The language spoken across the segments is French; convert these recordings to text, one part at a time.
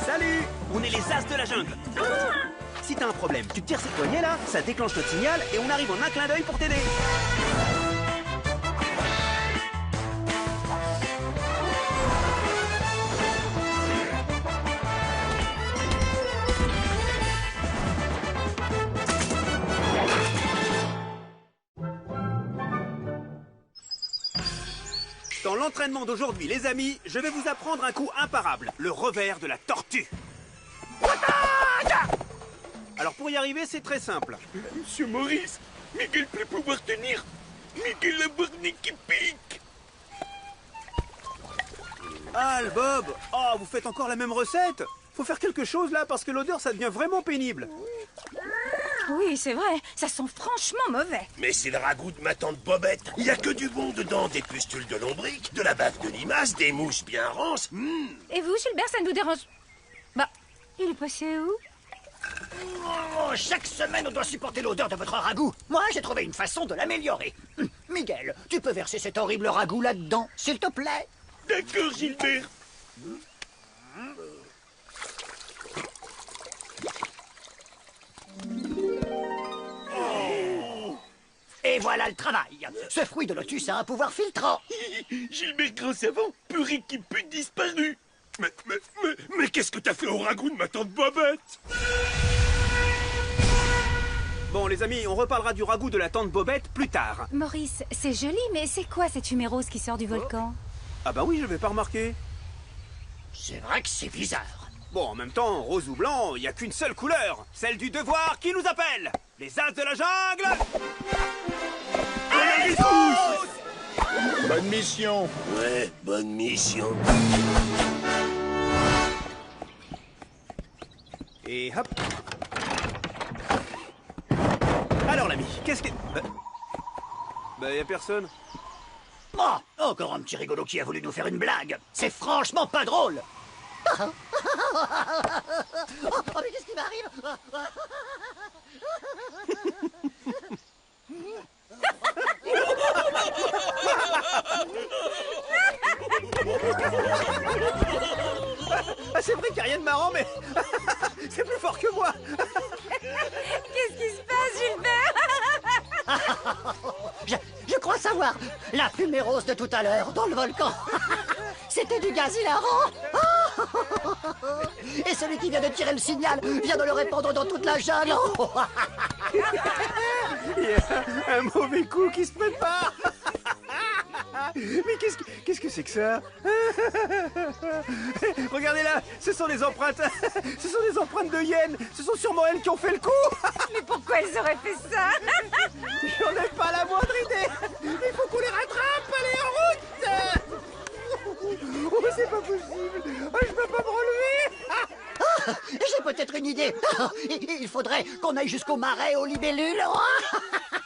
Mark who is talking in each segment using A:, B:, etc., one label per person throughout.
A: Salut! On est les As de la jungle. Si t'as un problème, tu tires cette poignée là, ça déclenche notre signal et on arrive en un clin d'œil pour t'aider. Dans l'entraînement d'aujourd'hui, les amis, je vais vous apprendre un coup imparable, le revers de la tortue. Alors pour y arriver, c'est très simple.
B: Monsieur Maurice, Miguel peut pouvoir tenir. Miguel a borné qui pique.
A: Al, Bob, oh, vous faites encore la même recette? Faut faire quelque chose là, parce que l'odeur, ça devient vraiment pénible.
C: Oui, c'est vrai, ça sent franchement mauvais.
B: Mais c'est le ragoût de ma tante Bobette. Il y a que du bon dedans, des pustules de lombric, de la bave de limace, des mouches bien rances.
C: Et vous, Gilbert, ça nous dérange... Bah, il est passé où?
D: Oh, chaque semaine, on doit supporter l'odeur de votre ragoût. Moi, j'ai trouvé une façon de l'améliorer. Miguel, tu peux verser cet horrible ragoût là-dedans, s'il te plaît?
B: D'accord, Gilbert.
D: Et voilà le travail. Ce fruit de lotus a un pouvoir filtrant.
B: Gilbert Grand Savant, purée qui pue disparu. Mais qu'est-ce que t'as fait au ragoût de ma tante Bobette?
A: Bon les amis, on reparlera du ragoût de la tante Bobette plus tard.
C: Maurice, c'est joli, mais c'est quoi cette fumée rose qui sort du volcan?
A: Ah bah oui, je vais pas remarquer.
D: C'est vrai que c'est bizarre.
A: Bon, en même temps, rose ou blanc, il n'y a qu'une seule couleur, celle du devoir qui nous appelle. Les As de la jungle.
B: Allez tous!
E: Bonne mission.
B: Ouais, bonne mission.
A: Et hop. Alors l'ami, qu'est-ce que... Bah y a personne.
D: Oh, encore un petit rigolo qui a voulu nous faire une blague. C'est franchement pas drôle. Oh, mais qu'est-ce qui m'arrive?
A: Ah c'est vrai qu'il n'y a rien de marrant, mais... c'est plus fort que moi.
C: Qu'est-ce qui se passe, Gilbert?
D: Je crois savoir. La fumée rose de tout à l'heure, dans le volcan. C'était du gaz hilarant. Et celui qui vient de tirer le signal vient de le répandre dans toute la jungle.
A: Il y a un mauvais coup qui se prépare. Mais qu'est-ce que c'est que ça? Regardez là, ce sont des empreintes. Ce sont des empreintes de hyènes. Ce sont sûrement elles qui ont fait le coup.
C: Mais pourquoi elles auraient fait ça?
A: J'en ai pas la moindre idée. Il faut qu'on les rattrape. Allez, en route. Oh, c'est pas possible. Oh, je peux pas me relever.
D: J'ai peut-être une idée. Il faudrait qu'on aille jusqu'au marais aux libellules.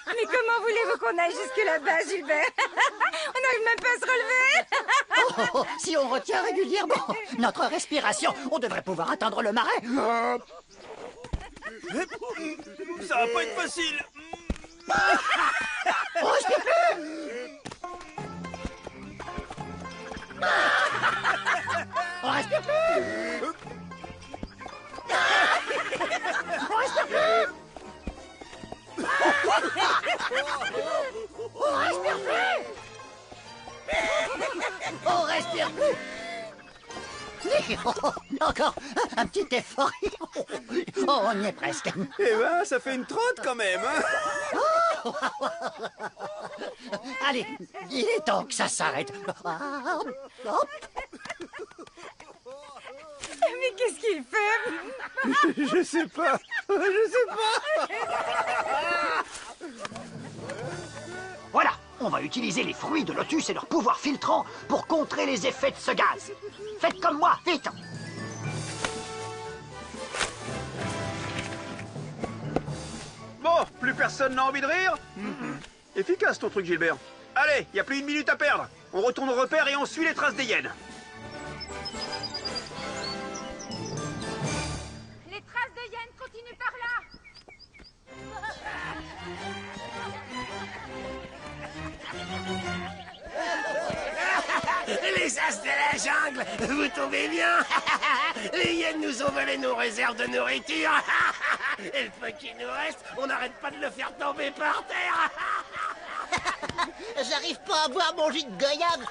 C: Mais comment voulez-vous qu'on aille jusque là-bas, Gilbert? On n'arrive même pas à se relever.
D: Si on retient régulièrement notre respiration, on devrait pouvoir atteindre le marais.
A: Ça va pas être facile.
D: On respire plus. On respire plus. On respire plus. On respire plus. On respire plus. Encore un petit effort. Oh, on y est presque.
A: Eh ben, ça fait une trotte quand même, hein.
D: Allez, il est temps que ça s'arrête. Hop.
C: Mais qu'est-ce qu'il fait?
A: Je sais pas. Je sais pas.
D: Voilà, on va utiliser les fruits de lotus et leur pouvoir filtrant pour contrer les effets de ce gaz. Faites comme moi, vite.
A: Bon, plus personne n'a envie de rire. Efficace ton truc, Gilbert. Allez, y a plus une minute à perdre. On retourne au repère et on suit les traces des hyènes.
C: Les traces de hyènes continuent par là.
B: Les As de la jungle. Vous tombez bien. Les hyènes nous ont volé nos réserves de nourriture. Et le peu qui nous reste, on n'arrête pas de le faire tomber par terre.
F: J'arrive pas à boire mon jus de goyave.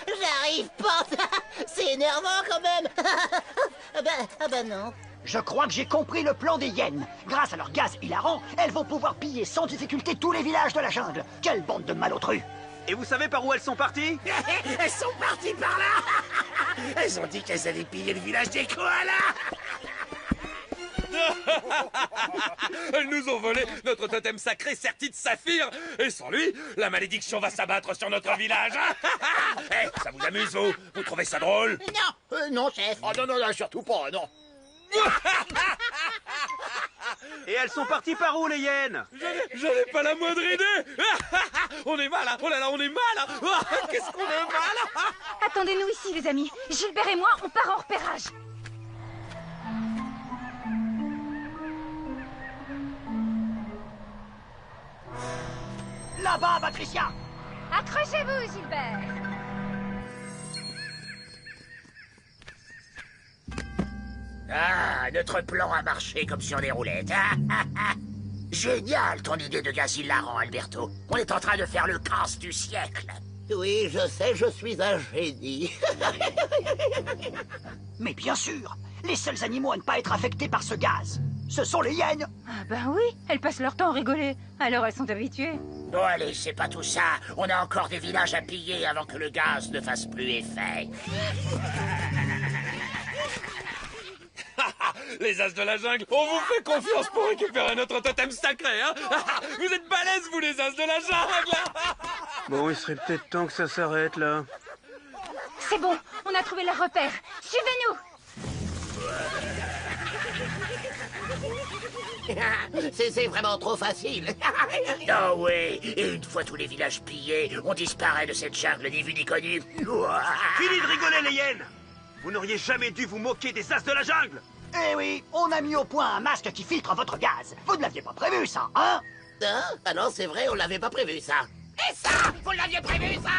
F: J'arrive pas. C'est énervant quand même. Ah bah non.
D: Je crois que j'ai compris le plan des hyènes. Grâce à leur gaz hilarant, elles vont pouvoir piller sans difficulté tous les villages de la jungle. Quelle bande de malotrus!
A: Et vous savez par où elles sont parties?
B: Elles sont parties par là. Elles ont dit qu'elles allaient piller le village des koalas.
G: Elles nous ont volé notre totem sacré serti de saphir. Et sans lui, la malédiction va s'abattre sur notre village. Eh, ça vous amuse, vous? Vous trouvez ça drôle?
F: Non, non, chef.
E: Oh non, non, non, surtout pas, non.
A: Et elles sont parties par où, les hyènes?
G: J'en ai pas la moindre idée. On est mal, hein. Oh là là, on est mal, hein. Qu'est-ce qu'on est mal.
C: Attendez-nous ici, les amis. Gilbert et moi, on part en repérage.
D: Là-bas, Patricia!
C: Accrochez-vous, Gilbert.
H: Ah, notre plan a marché comme sur des roulettes. Génial, ton idée de gaz hilarant, Alberto. On est en train de faire le casse du siècle.
F: Oui, je sais, je suis un génie.
D: Mais bien sûr, les seuls animaux à ne pas être affectés par ce gaz, ce sont les hyènes!
C: Ah ben oui, elles passent leur temps à rigoler. Alors elles sont habituées.
H: Bon, allez, c'est pas tout ça. On a encore des villages à piller avant que le gaz ne fasse plus effet.
G: Les as de la jungle, on vous fait confiance pour récupérer notre totem sacré, hein. Vous êtes balèzes, vous, les as de la jungle.
A: Bon, il serait peut-être temps que ça s'arrête, là.
C: C'est bon, on a trouvé leur repère. Suivez-nous.
F: C'est vraiment trop facile.
H: Oh oui, et une fois tous les villages pillés, on disparaît de cette jungle ni vu ni connu.
A: Fini de rigoler, les hyènes! Vous n'auriez jamais dû vous moquer des as de la jungle!
D: Eh oui, on a mis au point un masque qui filtre votre gaz. Vous ne l'aviez pas prévu, ça, hein?
F: Hein? Ah non, c'est vrai, on l'avait pas prévu, ça.
H: Et ça, vous l'aviez prévu, ça?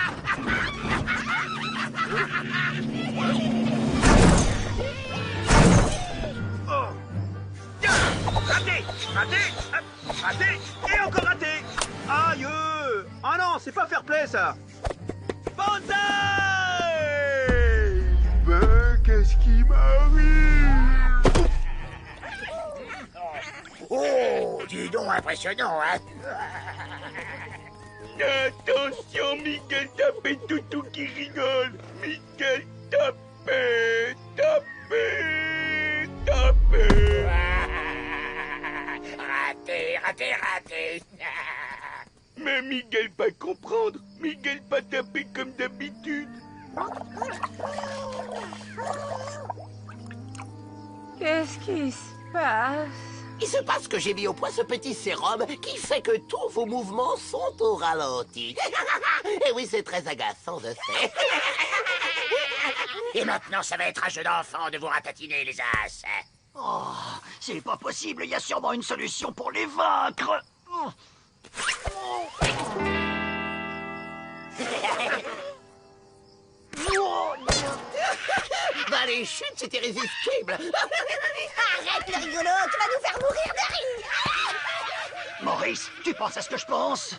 A: Oh! Raté! Raté! Raté! Et encore raté! Aïe! Ah non, c'est pas fair play, ça! Banzai! Ben, qu'est-ce qui m'arrive?
H: Oh, dis donc, impressionnant, hein?
B: Attention, Miguel tapé, Toutou qui rigole. Miguel tapé, tapé, tapé.
H: Raté, raté, raté.
B: Mais Miguel va comprendre. Miguel va taper comme d'habitude.
C: Qu'est-ce qui se passe?
F: Il se passe que j'ai mis au point ce petit sérum qui fait que tous vos mouvements sont au ralenti. Et oui, c'est très agaçant, je sais.
H: Et maintenant, ça va être un jeu d'enfant de vous ratatiner, les as.
D: Oh, c'est pas possible, il y a sûrement une solution pour les vaincre.
F: Bah les chutes, c'est irrésistible. Arrête le rigolo, tu vas nous faire mourir de rire.
D: Maurice, tu penses à ce que je pense?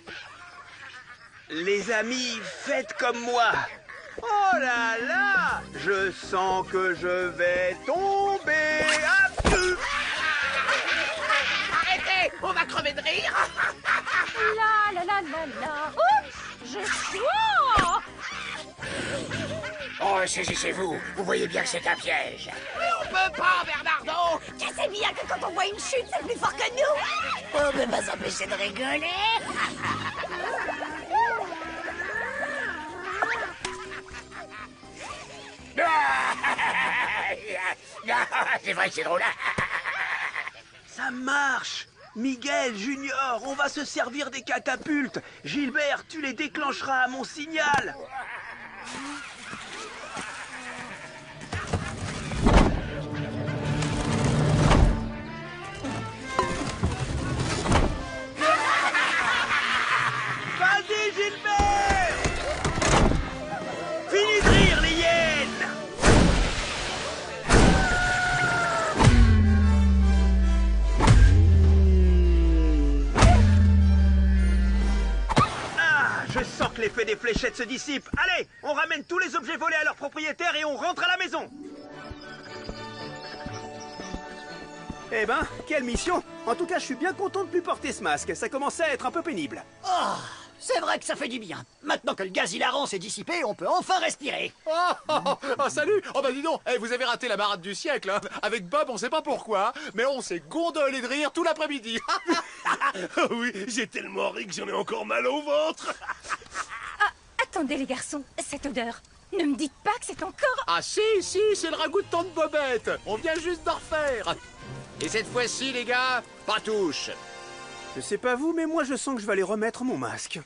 A: Les amis, faites comme moi. Oh là là! Je sens que je vais tomber. Ah,
H: Arrêtez, on va crever de rire.
C: La la la la la. Oups, je sois.
H: Oh, saisissez-vous. Vous voyez bien que c'est un piège.
F: Mais on peut pas, Bernardo. Tu sais bien que quand on voit une chute, c'est plus fort que nous. On peut pas s'empêcher de rigoler.
H: C'est vrai que c'est drôle.
A: ça marche! Miguel, Junior, on va se servir des catapultes. Gilbert, tu les déclencheras à mon signal. Vas-y, Gilbert! Fini de rire, les hyènes! l'effet des fléchettes se dissipe. Allez, on ramène tous les objets volés à leur propriétaire et on rentre à la maison. Eh ben, quelle mission! En tout cas, je suis bien content de plus porter ce masque. Ça commençait à être un peu pénible.
D: Oh, c'est vrai que ça fait du bien. Maintenant que le gaz hilarant s'est dissipé, on peut enfin respirer.
E: Oh, salut. Oh bah dis donc, vous avez raté la marade du siècle, hein. Avec Bob, on sait pas pourquoi, mais on s'est gondolé de rire tout l'après-midi.
B: Oui, j'ai tellement ri que j'en ai encore mal au ventre.
C: Attendez les garçons, cette odeur. Ne me dites pas que c'est encore...
E: Ah si, c'est le ragoût de tante Bobette. On vient juste d'en refaire. Et cette fois-ci, les gars, pas touche.
A: Je sais pas vous, mais moi je sens que je vais aller remettre mon masque.